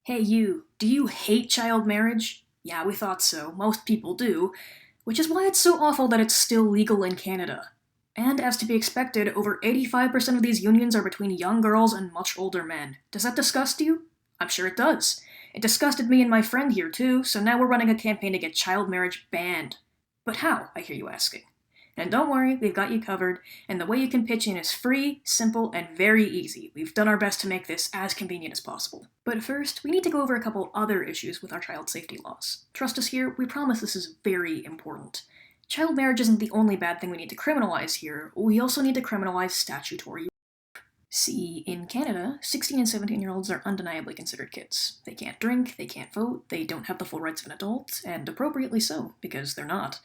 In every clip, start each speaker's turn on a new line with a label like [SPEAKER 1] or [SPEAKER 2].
[SPEAKER 1] Hey you, do you hate child marriage? Yeah, we thought so. Most people do. Which is why it's so awful that it's still legal in Canada. And as to be expected, over 85% of these unions are between young girls and much older men. Does that disgust you? I'm sure it does. It disgusted me and my friend here too, so now we're running a campaign to get child marriage banned. But how, I hear you asking. And don't worry, we've got you covered, and the way you can pitch in is free, simple, and very easy. We've done our best to make this as convenient as possible. But first, we need to go over a couple other issues with our child safety laws. Trust us here, we promise this is very important. Child marriage isn't the only bad thing we need to criminalize here, we also need to criminalize statutory. See, in Canada, 16 and 17-year-olds are undeniably considered kids. They can't drink, they can't vote, they don't have the full rights of an adult, and appropriately so, because they're not.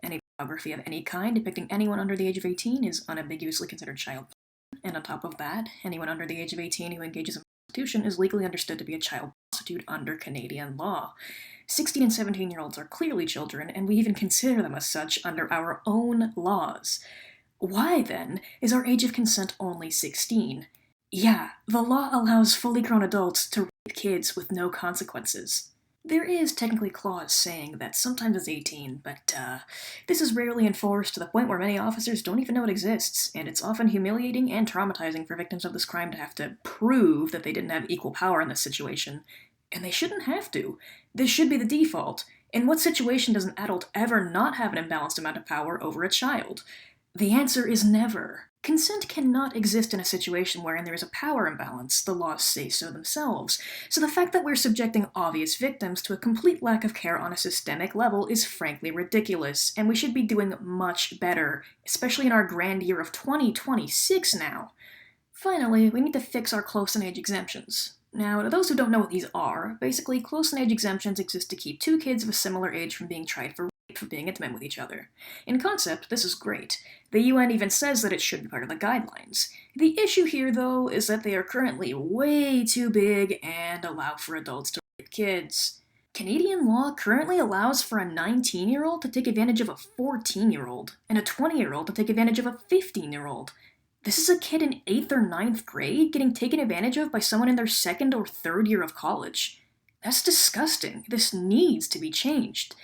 [SPEAKER 1] Any pornography of any kind depicting anyone under the age of 18 is unambiguously considered child porn, and on top of that, anyone under the age of 18 who engages in prostitution is legally understood to be a child prostitute under Canadian law. 16 and 17-year-olds are clearly children, and we even consider them as such under our own laws. Why, then, is our age of consent only 16? Yeah, the law allows fully grown adults to rape kids with no consequences. There is technically a clause saying that sometimes it's 18, but this is rarely enforced to the point where many officers don't even know it exists, and it's often humiliating and traumatizing for victims of this crime to have to prove that they didn't have equal power in this situation. And they shouldn't have to. This should be the default. In what situation does an adult ever not have an imbalanced amount of power over a child? The answer is never. Consent cannot exist in a situation wherein there is a power imbalance, the laws say so themselves, so the fact that we're subjecting obvious victims to a complete lack of care on a systemic level is frankly ridiculous, and we should be doing much better, especially in our grand year of 2026 now. Finally, we need to fix our close-in-age exemptions. Now, to those who don't know what these are, basically close-in-age exemptions exist to keep two kids of a similar age from being tried for for being intimate with each other. In concept, this is great. The UN even says that it should be part of the guidelines. The issue here, though, is that they are currently way too big and allow for adults to rape kids. Canadian law currently allows for a 19-year-old to take advantage of a 14-year-old, and a 20-year-old to take advantage of a 15-year-old. This is a kid in 8th or ninth grade getting taken advantage of by someone in their 2nd or 3rd year of college. That's disgusting. This needs to be changed.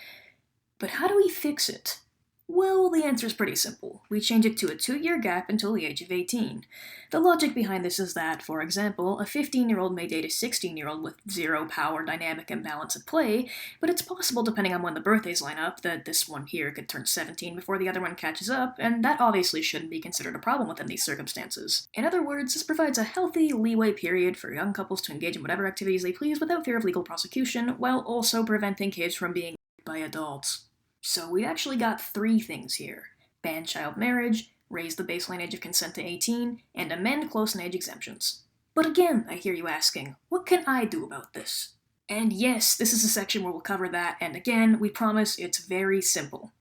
[SPEAKER 1] But how do we fix it? Well, the answer is pretty simple. We change it to a 2-year gap until the age of 18. The logic behind this is that, for example, a 15-year-old may date a 16-year-old with zero power dynamic imbalance at play, but it's possible, depending on when the birthdays line up, that this one here could turn 17 before the other one catches up, and that obviously shouldn't be considered a problem within these circumstances. In other words, this provides a healthy leeway period for young couples to engage in whatever activities they please without fear of legal prosecution, while also preventing kids from being raped by adults. So we actually got 3 things here: ban child marriage, raise the baseline age of consent to 18, and amend close-in-age exemptions. But again, I hear you asking, what can I do about this? And yes, this is a section where we'll cover that, and again, we promise it's very simple.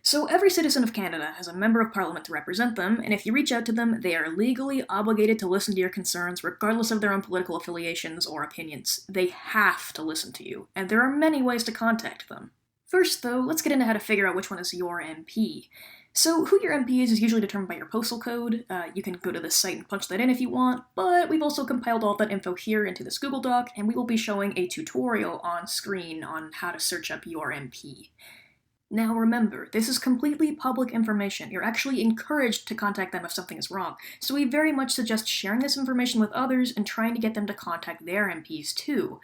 [SPEAKER 1] So every citizen of Canada has a member of parliament to represent them, and if you reach out to them, they are legally obligated to listen to your concerns regardless of their own political affiliations or opinions. They have to listen to you, and there are many ways to contact them. First, though, let's get into how to figure out which one is your MP. So, who your MP is usually determined by your postal code. You can go to the site and punch that in if you want, but we've also compiled all that info here into this Google Doc, and we will be showing a tutorial on screen on how to search up your MP. Now remember, this is completely public information. You're actually encouraged to contact them if something is wrong, so we very much suggest sharing this information with others and trying to get them to contact their MPs too.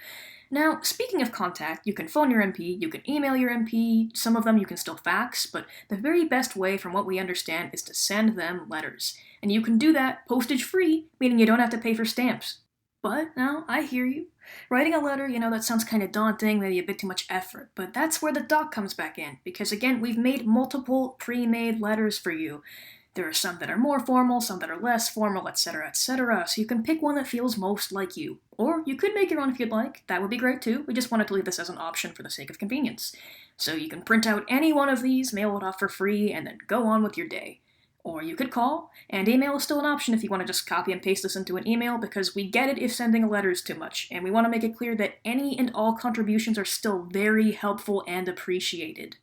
[SPEAKER 1] Now, speaking of contact, you can phone your MP, you can email your MP, some of them you can still fax, but the very best way from what we understand is to send them letters. And you can do that postage free, meaning you don't have to pay for stamps. But, now, I hear you. Writing a letter, that sounds kind of daunting, maybe a bit too much effort, but that's where the doc comes back in, because again, we've made multiple pre-made letters for you. There are some that are more formal, some that are less formal, etc., so you can pick one that feels most like you. Or you could make your own if you'd like, that would be great too, we just wanted to leave this as an option for the sake of convenience. So you can print out any one of these, mail it off for free, and then go on with your day. Or you could call, and email is still an option if you want to just copy and paste this into an email, because we get it if sending a letter is too much, and we want to make it clear that any and all contributions are still very helpful and appreciated.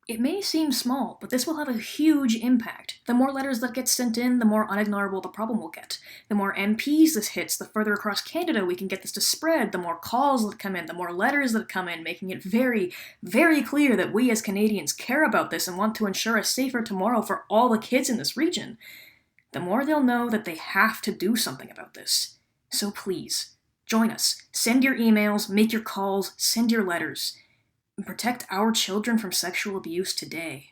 [SPEAKER 1] It may seem small, but this will have a huge impact. The more letters that get sent in, the more unignorable the problem will get. The more MPs this hits, the further across Canada we can get this to spread, the more calls that come in, the more letters that come in, making it very, very clear that we as Canadians care about this and want to ensure a safer tomorrow for all the kids in this region. The more they'll know that they have to do something about this. So please, join us. Send your emails, make your calls, send your letters. And protect our children from sexual abuse today.